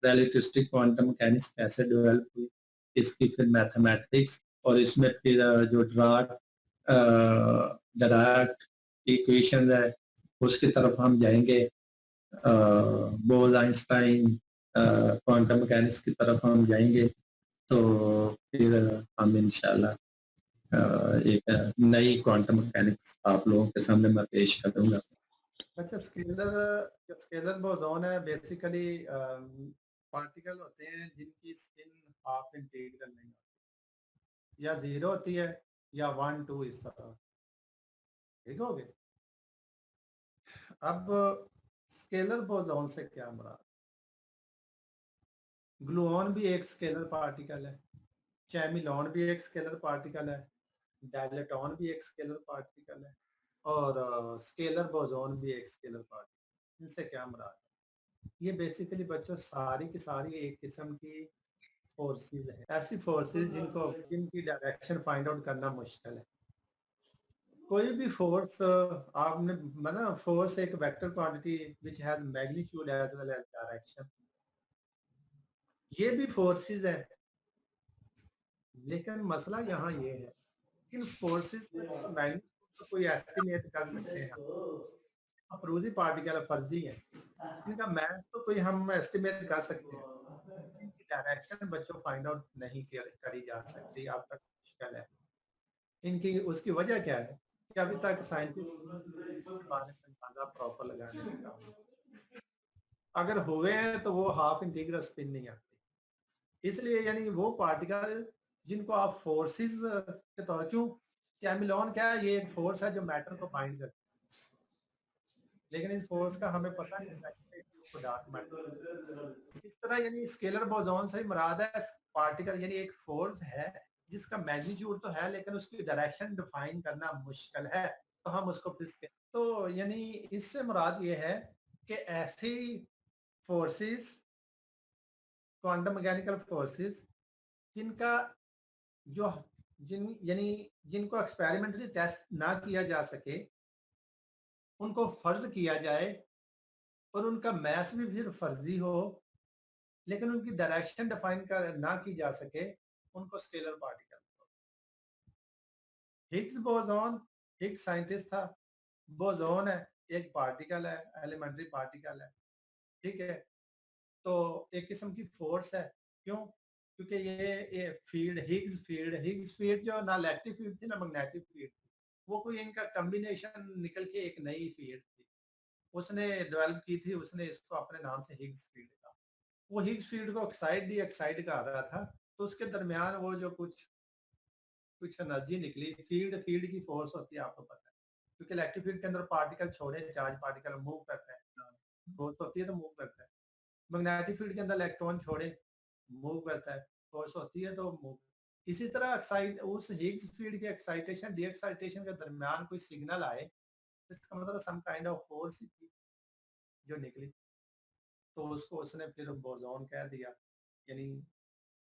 रिलेटिविस्टिक क्वांटम मैकेनिक्स कैसे डेवलप हुई, इसकी फिर मैथमेटिक्स, और इसमें फिर जो डायराक इक्वेशन है उसकी तरफ हम जाएंगे, बोज आइंस्टाइन क्वांटम मैकेनिक्स की तरफ हम जाएंगे। तो फिर हम इंशाल्लाह एक नई क्वांटम मैकेनिक्स आप लोगों के सामने मैं पेश करूंगा। अच्छा, स्केलर बोसॉन है बेसिकली पार्टिकल होते हैं जिनकी स्पिन हाफ इंटीग्रल नहीं होती, या 0 होती है या 1 2 इस तरह, ठीक हो गए। अब स्केलर बोसॉन से क्या मुराद? ग्लूऑन भी एक स्केलर पार्टिकल है, चैमिलॉन भी एक स्केलर पार्टिकल है, डायलेटॉन भी एक स्केलर पार्टिकल है, और स्केलर बोसॉन भी एक स्केलर पार्टिकल। इनसे क्या मुराद है? ये बेसिकली बच्चों सारी की सारी एक किस्म की फोर्सेस है, ऐसी फोर्सेस जिनकी डायरेक्शन फाइंड आउट करना मुश्किल है। कोई भी फोर्स आपने मतलब फोर्स एक vector quantity which has magnitude as well as direction, ये भी फोर्सेस है। लेकिन मसला यहाँ ये है कि इन फोर्सेस का मैग्नीट्यूड तो कोई एस्टिमेट कर सकते हैं, अफरोजी पार्टिकल फर्जी है, इनका मैथ तो कोई हम एस्टिमेट कर सकते हैं, इनकी डायरेक्शन बच्चों फाइंड आउट नहीं करी जा सकती, अब तक मुश्किल है। इनकी उसकी वजह क्या है कि अभी तक साइंटिस्ट के बारे में अंदाजा प्रॉपर लगाने में कामयाब, अगर हुए हैं तो वो हाफ इंटीग्रल स्पिन नहीं आती। इसलिए यानी वो पार्टिकल जिनको आप फोर्सेस के तौर, क्यों चैमिलॉन क्या है, ये एक फोर्स है जो मैटर को बाइंड करती है, लेकिन इस फोर्स का हमें पता नहीं डार्क मैटर। इस तरह यानी स्केलर बोसॉन से मुराद है पार्टिकल यानी एक फोर्स है जिसका मैग्नीट्यूड तो है लेकिन उसकी डायरेक्शन डिफाइन करना मुश्किल है, तो हम उसको फिर तो यानी इससे मुराद ये है कि ऐसी फोर्सेस, क्वांटम मैकेनिकल फोर्सेस जिनका जो यानी जिनको एक्सपेरिमेंटली टेस्ट ना किया जा सके, उनको फर्ज किया जाए और उनका मैथ भी फिर फर्जी हो, लेकिन उनकी डायरेक्शन डिफाइन कर ना की जा सके, उनको scalar particle. Higgs boson, Higgs scientist था, बोसॉन है एक पार्टिकल है, एलिमेंट्री पार्टिकल है, ठीक है। तो एक किस्म की फोर्स है, क्यों? क्योंकि ये फील्ड हिग्स फील्ड जो ना इलेक्ट्रिक फील्ड थी ना मैग्नेटिक फील्ड थी, वो कोई इनका कॉम्बिनेशन निकल के एक नई फील्ड थी, उसने डेवलप की थी, उसने इसको अपने नाम से हिग्स फील्ड का। वो हिग्स फील्ड को एक्साइड कर रहा था, तो उसके दरमियान वो जो कुछ एनर्जी निकली, फील्ड की फोर्स होती है, आपको पता है, क्योंकि इलेक्ट्रिक फील्ड के अंदर पार्टिकल छोड़े, चार्ज पार्टिकल मूव करता है, फोर्स होती है तो मूव करता है। मैग्नेटिक फील्ड के अंदर इलेक्ट्रॉन छोड़े, मूव करता है, फोर्स होती है तो मूव। इसी तरह उस हिग्स फील्ड के एक्साइटेशन डी एक्साइटेशन के दरमियान कोई सिग्नल आए, इसका मतलब सम काइंड ऑफ फोर्स जो निकली, तो उसको उसने फिर बोसॉन कह दिया, यानी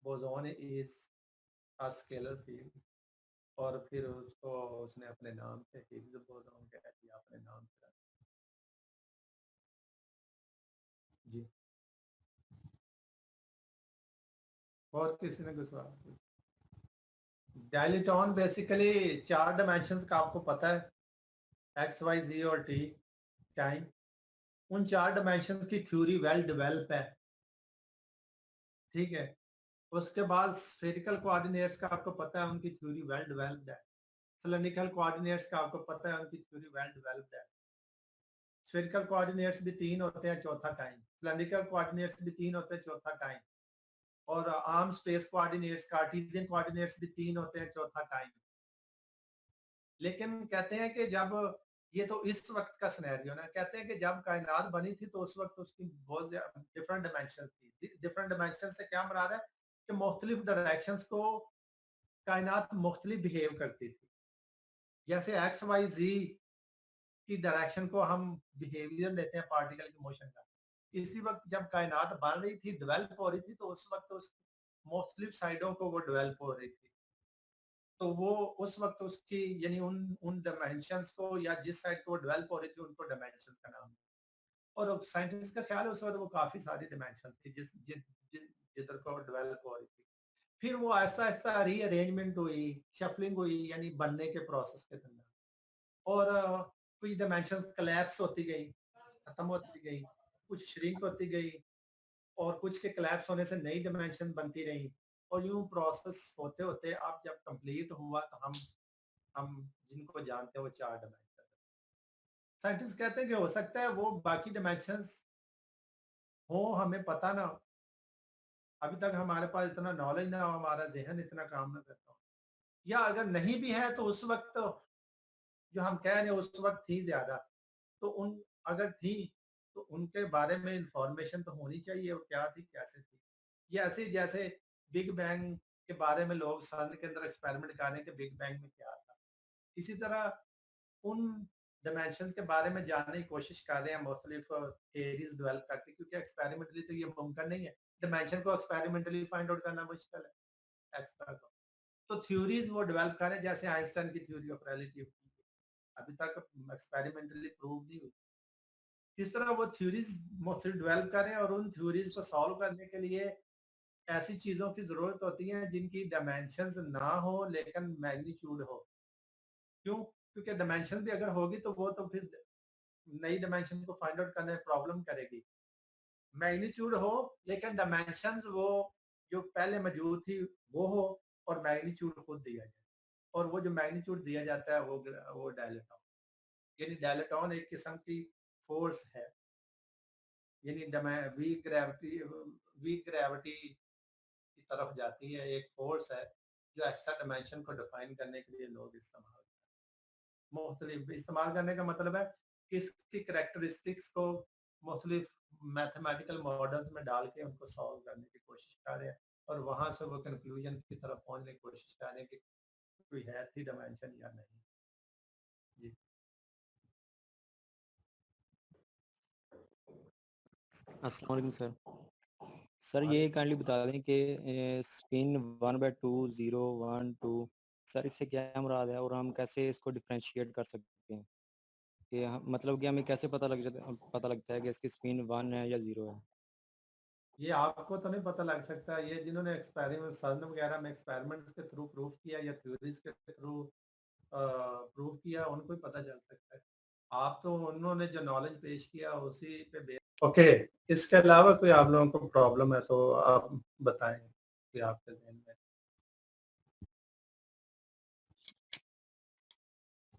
boson is a scalar field, और फिर उसको उसने अपने नाम से हिग्स बोसॉन कह दिया, अपने नाम से। जी, और किसी ने कुछ सवाल? डायलिटॉन बेसिकली 4 डायमेंशंस का आपको पता है, एक्स वाई जी और टी टाइम। उन 4 डायमेंशंस की थ्योरी वेल डेवलप है, ठीक है। उसके बाद स्फेरिकल कोऑर्डिनेट्स का आपको पता है, उनकी थ्योरी वेल डेवलप्ड है। सिलेंड्रिकल कोऑर्डिनेट्स का आपको पता है, उनकी थ्योरी वेल डेवलप्ड है। स्फेरिकल कोऑर्डिनेट्स भी 3 होते हैं, चौथा टाइम। सिलेंड्रिकल कोऑर्डिनेट्स भी 3 होते हैं, चौथा टाइम। और arm space coordinates, Cartesian coordinates भी 3 होते हैं, चौथा टाइम। लेकिन कहते हैं कि जब ये तो इस वक्त का सिनेरियो ना, कहते हैं कि जब कायनात बनी थी तो उस वक्त उसकी बहुत डिफरेंट डायमेंशन थी। डिफरेंट डायमेंशन से क्या मुराद है कि मुख्तलिफ डायरेक्शंस को कायनात मुख्तलिफ बिहेव करती थी। जैसे एक्स वाई जी की डायरेक्शन को हम बिहेवियर लेते हैं पार्टिकल की मोशन का। इसी वक्त जब कायनात बन रही थी, डेवलप हो रही थी, तो उस वक्त उस मुख्तलिफ साइडों को वो डेवलप हो रही थी। तो वो उस वक्त उसकी यानी उन उन डायमेंशंस को या जिस साइड को डेवलप हो रही थी उनको डायमेंशंस का नाम। और साइंटिस्ट का ख्याल है उस वक्त वो काफी सारी डायमेंशन थी जिधर को डेवलप हो रही थी। फिर वो आहिस्ता आहिस्ता रीअरेंजमेंट हुई, शफलिंग हुई, यानी बनने के प्रोसेस के दरमियान। और कुछ डायमेंशंस कोलैप्स होती गई, खत्म होती गई, कुछ श्रिंक होती गई, और कुछ के कोलैप्स होने से नई डायमेंशन बनती रही। और यूं प्रोसेस होते होते अब जब कंप्लीट हुआ तो हम जिनको जानते हैं वो 4 डायमेंशन। साइंटिस्ट कहते हैं कि हो सकता है वो बाकी डायमेंशंस हो, हमें पता ना, अभी तक हमारे पास इतना नॉलेज ना हो, हमारा जहन इतना काम ना करता हो, या अगर नहीं भी है तो उस वक्त जो हम कह रहे हैं उस वक्त थी ज्यादा, तो उन अगर थी तो उनके बारे में इंफॉर्मेशन तो होनी चाहिए, वो क्या थी, कैसे थी। ये ऐसे जैसे बिग बैंग के बारे में लोग सन के अंदर एक्सपेरिमेंट कर रहे हैं कि बिग बैंग में क्या था, इसी तरह उन डायमेंशंस के बारे में जानने की कोशिश कर रहे हैं मुख्तलिफ थियरीज डेवलप करके, क्योंकि एक्सपेरिमेंटली तो ये मुमकिन नहीं है, डायमेंशन को एक्सपेरिमेंटली फाइंड आउट करना मुश्किल है एक्सट्रा को। तो थ्योरीज वो डेवलप कर रहे हैं, जैसे आइंस्टाइन की थ्योरी ऑफ रिलेटिविटी अभी तक एक्सपेरिमेंटली प्रूव नहीं हुई। इस तरह वो थ्योरीज मुख्तलिफ डेवलप कर रहे हैं, और उन थ्योरीज को सॉल्व करने के लिए ऐसी चीजों की जरूरत होती है जिनकी डायमेंशंस ना हो लेकिन मैग्नीट्यूड हो। क्यों? क्योंकि डायमेंशन भी अगर होगी तो वो तो फिर नई डायमेंशन को फाइंड आउट करने में प्रॉब्लम करेगी। मैग्नीट्यूड हो लेकिन डायमेंशंस वो जो पहले मौजूद थी वो हो, और मैग्नीट्यूड खुद दिया जाए। और वो जो मैग्नीट्यूड दिया जाता है वो डायलेटॉन, यानी डायलेटॉन एक किस्म की फोर्स है, यानी वीक ग्रेविटी की तरफ जाती है, एक फोर्स है जो एक्स्ट्रा डायमेंशन को डिफाइन करने के लिए लोग मुख्तलिफ इस्तेमाल करने का मतलब है कि इसकी करेक्टरिस्टिक्स को मुख्तलिफ मैथमेटिकल मॉडल्स में डाल के उनको सॉल्व करने की कोशिश कर रहे हैं, और वहां से वो कंक्लूजन की तरफ पहुंचने की कोशिश कर रहे हैं कि कोई है थ्री डायमेंशन या नहीं। जी अस्सलाम वालेकुम सर। सर ये काइंडली बता दें कि स्पिन 1/2 0 1 2 सर इससे क्या मुराद है, और हम कैसे इसको डिफरेंशिएट कर सकते हैं कि मतलब कि हमें कैसे पता लगता है कि इसकी स्पिन 1 है या 0 है। ये आपको तो नहीं पता लग सकता, ये जिन्होंने एक्सपेरिमेंट सर्न वगैरह में एक्सपेरिमेंट्स के थ्रू प्रूफ किया या थ्योरीज के थ्रू प्रूफ किया, उनको ही पता चल सकता है। आप तो उन्होंने जो नॉलेज पेश किया उसी पे ओके। इसके अलावा कोई आप लोगों को प्रॉब्लम है तो आप बताएं कि आपके ध्यान में।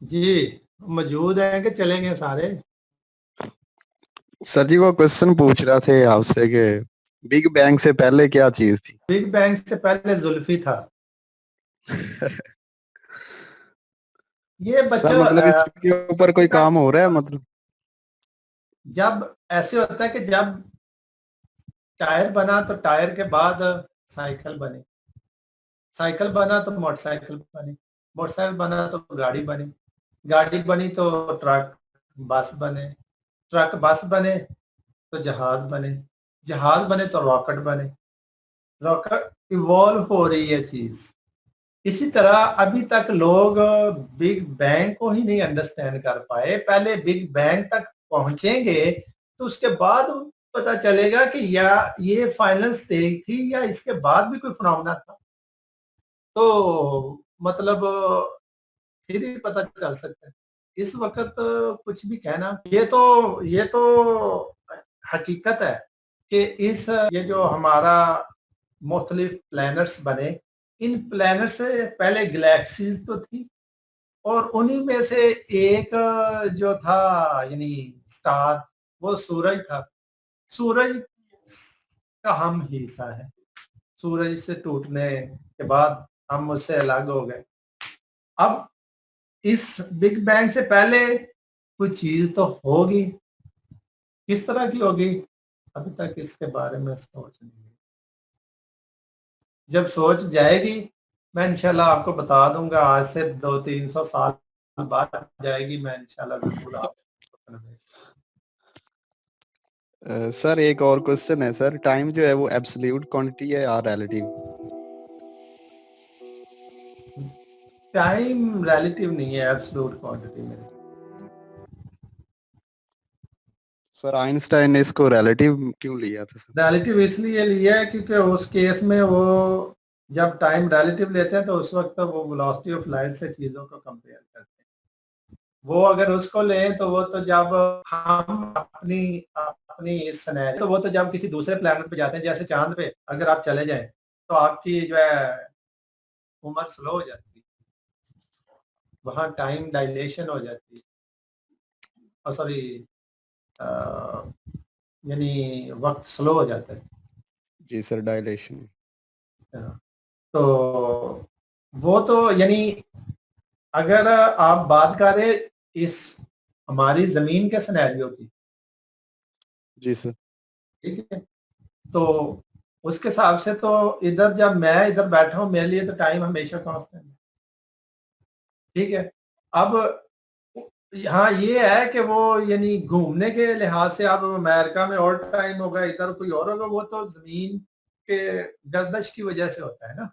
जी मौजूद हैं कि चलेंगे सारे? सर जी वो क्वेश्चन पूछ रहा थे आपसे कि बिग बैंग से पहले क्या चीज थी? बिग बैंग से पहले जुल्फी था। ये सर बच्चों मतलब इसके ऊपर कोई काम हो रहा है मतलब? जब ऐसे होता है कि जब टायर बना तो टायर के बाद साइकिल बनी, साइकिल बना तो मोटरसाइकिल बनी, मोटरसाइकिल बना तो गाड़ी बनी, गाड़ी बनी तो ट्रक बस बने, ट्रक बस बने तो जहाज बने, जहाज बने तो रॉकेट बने, रॉकेट इवॉल्व हो रही है चीज। इसी तरह अभी तक लोग बिग बैंग को ही नहीं अंडरस्टैंड कर पाए। पहले बिग बैंग तक पहुंचेंगे तो उसके बाद पता चलेगा कि या ये फाइनल स्टेज थी या इसके बाद भी कोई फिनोमेना था, तो मतलब फिर ही पता चल सकता है। इस वक्त कुछ भी कहना, ये तो हकीकत है कि ये जो हमारा मुख्तलिफ प्लैनेट्स बने, इन प्लैनेट से पहले गैलेक्सीज तो थी, और उन्हीं में से एक जो था यानी स्टार वो सूरज था। सूरज का हम ही हिस्सा है। सूरज से टूटने के बाद हम उससे अलग हो गए। अब इस बिग बैंग से पहले कोई चीज तो होगी, किस तरह की होगी अभी तक इसके बारे में सोच नहीं है। जब सोच जाएगी मैं इंशाल्लाह आपको बता दूंगा। आज से 200-300 साल बाद जाएगी, मैं इंशाल्लाह जरूर आपको सर एक और क्वेश्चन है सर, टाइम जो है वो एब्सोल्यूट क्वांटिटी है या रिलेटिव? टाइम रिलेटिव नहीं है, एब्सोल्यूट क्वांटिटी में। सर आइंस्टाइन ने इसको रिलेटिव क्यों लिया था सर? रिलेटिव इसलिए लिया है क्योंकि उस केस में वो जब टाइम रिलेटिव लेते हैं तो उस वक्त वो वेलोसिटी ऑफ लाइट से चीजों को कंपेयर करते हैं। वो अगर उसको लें तो वो तो जब हम अपनी अपनी इस सिनेरियो तो वो तो जब किसी दूसरे प्लेनेट पे जाते हैं, जैसे चांद पे अगर आप चले जाएं तो आपकी जो है उम्र स्लो हो जाती है, वहां टाइम डायलेशन हो जाती है, सॉरी यानी वक्त स्लो हो जाता है। जी सर, डायलेशन। तो वो तो यानी अगर आप बात करें इस हमारी जमीन के सिनेरियो की, जी सर। ठीक है, तो उसके हिसाब से तो इधर जब मैं इधर बैठा हूं मेरे लिए तो टाइम हमेशा कांस्टेंट है, ठीक है। अब हाँ ये है कि वो यानी घूमने के लिहाज से अब अमेरिका में और टाइम होगा, इधर कोई और होगा, वो तो जमीन के गर्दश की वजह से होता है ना।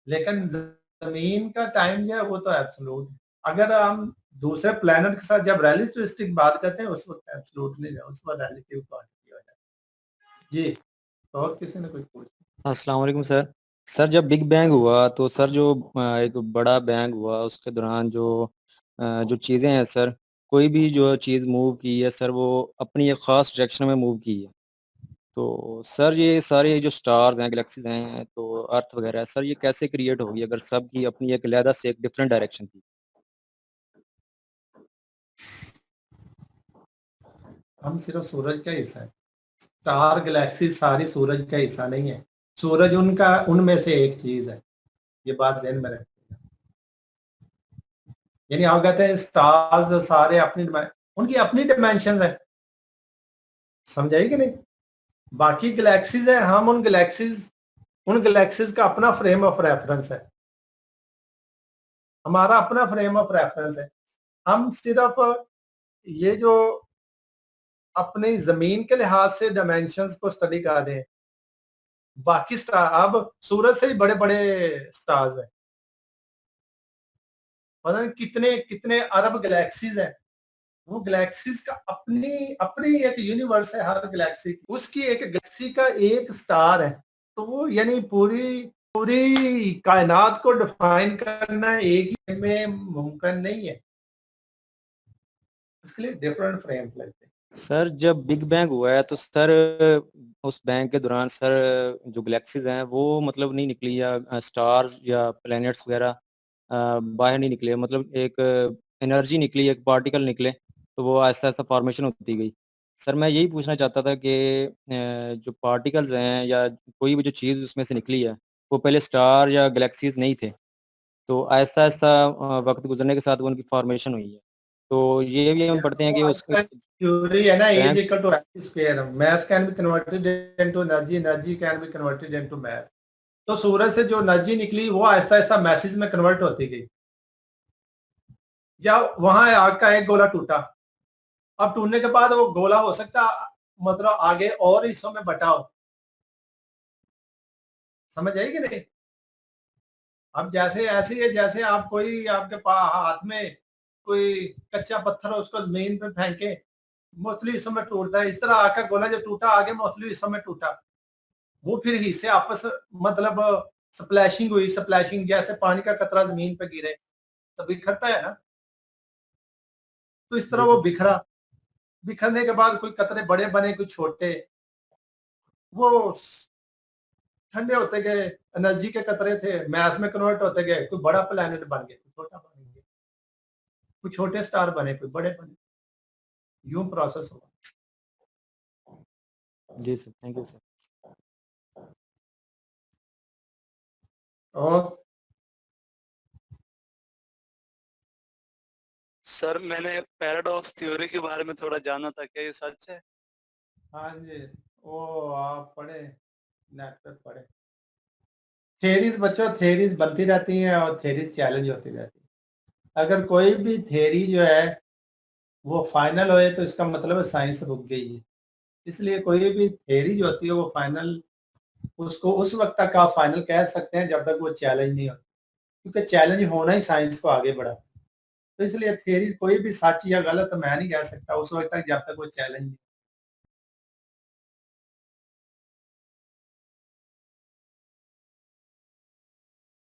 लेकिन जमीन का टाइम जो है वो तो एब्सोल्यूट है। अगर हम दूसरे प्लेनेट के साथ जब रिलेटिविस्टिक बात करते हैं उस वक्त एब्सोल्यूट नहीं है, उस वक्त रिलेटिव क्वांटिटी हो जाती है। जी, तो और किसी ने कुछ पूछा? अस्सलाम वालेकुम सर। सर जब बिग बैंग हुआ तो सर जो एक बड़ा बैंग हुआ उसके दौरान जो चीज़ें हैं सर, कोई भी जो चीज़ मूव की है सर वो अपनी एक ख़ास डायरेक्शन में मूव की है। तो सर ये सारे जो स्टार्स हैं, गैलेक्सीज़ हैं, तो अर्थ वगैरह सर ये कैसे क्रिएट होगी अगर सबकी अपनी एक अलहदा से एक डिफरेंट डायरेक्शन थी? हम सिर्फ सूरज का हिस्सा है। स्टार गैलेक्सी सारी सूरज का हिस्सा नहीं है। सूरज उनका उनमें से एक चीज है। ये बात ज़हन में रखिएगा। यानी आप कहते हैं स्टार्स सारे अपनी उनकी अपनी डिमेंशन है, समझाइए कि नहीं। बाकी गैलेक्सीज है, हम उन गैलेक्सीज का अपना फ्रेम ऑफ रेफरेंस है, हमारा अपना फ्रेम ऑफ रेफरेंस है। हम सिर्फ ये जो अपनी जमीन के लिहाज से डायमेंशंस को स्टडी कर रहे हैं। बाकी स्टार अब सूरज से ही बड़े बड़े स्टार्स हैं, पता नहीं कितने कितने अरब गैलेक्सीज हैं। वो गैलेक्सीज का अपनी अपनी एक यूनिवर्स है, हर गैलेक्सी की उसकी एक गैलेक्सी का एक स्टार है। तो वो यानी पूरी पूरी कायनात को डिफाइन करना एक ही में मुमकिन नहीं है, इसके लिए डिफरेंट फ्रेम्स लगते हैं। सर जब बिग बैंग हुआ है तो सर उस बैंग के दौरान सर जो गैलेक्सीज हैं वो मतलब नहीं निकली या स्टार्स या प्लैनेट्स वगैरह बाहर नहीं निकले, मतलब एक एनर्जी निकली, एक पार्टिकल निकले, तो वो ऐसा ऐसा फॉर्मेशन होती गई। सर मैं यही पूछना चाहता था कि जो पार्टिकल्स हैं या कोई भी जो चीज़ उसमें से निकली है वो पहले स्टार या गैलेक्सीज नहीं थे, तो ऐसा ऐसा वक्त गुजरने के साथ वो उनकी फॉर्मेशन हुई है। तो ये भी हम पढ़ते हैं कि उसके थ्योरी है ना, as bank equal to m square, mass can be converted into energy, energy can be converted into mass. तो सूरज से जो एनर्जी निकली वो आहिस्ता आहिस्ता मैसेज में कन्वर्ट होती गई। जब वहां आग का एक गोला टूटा, अब टूटने के बाद वो गोला हो सकता मतलब आगे और हिस्सों में बटा हो, समझ आई कि नहीं। अब जैसे ऐसे है जैसे आप कोई आपके हाथ में कोई कच्चा पत्थर हो उसको जमीन पे फेंके, मुख्तलिफ हिस्सों में टूटता है। इस तरह आग का गोला जब टूटा आगे मुख्तलिफ हिस्सों में टूटा, वो फिर हिस्से आपस मतलब स्प्लैशिंग हुई, स्प्लैशिंग जैसे पानी का कतरा जमीन पे गिरे तो बिखरता है ना, तो इस तरह जी वो सर। बिखरा। बिखरने के बाद कोई कतरे बड़े बने कोई छोटे, वो ठंडे होते गए, एनर्जी के कतरे थे मैस में कन्वर्ट होते गए, कोई बड़ा प्लेनेट बन गया, कोई छोटा बन गया, कोई छोटे स्टार बने कोई बड़े बने। यूं प्रोसेस होगा। जी सर, थैंक यू सर। और सर मैंने पैराडॉक्स थ्योरी के बारे में थोड़ा जाना था, क्या ये सच है? हाँ जी, वो आप पढ़े, नेट पे पढ़े। थेरीज बच्चों, थेरीज बनती रहती हैं और थेरीज चैलेंज होती रहती है। अगर कोई भी थेरी जो है वो फाइनल होए तो इसका मतलब है साइंस रुक गई है। इसलिए कोई भी थेरी जो होती है वो फाइनल, उसको उस वक्त तक आप फाइनल कह सकते हैं जब तक वो चैलेंज नहीं होता, क्योंकि चैलेंज होना ही साइंस को आगे बढ़ा। तो इसलिए थेरी कोई भी सच या गलत मैं नहीं कह सकता उस वक्त तक जब तक वो चैलेंज नहीं।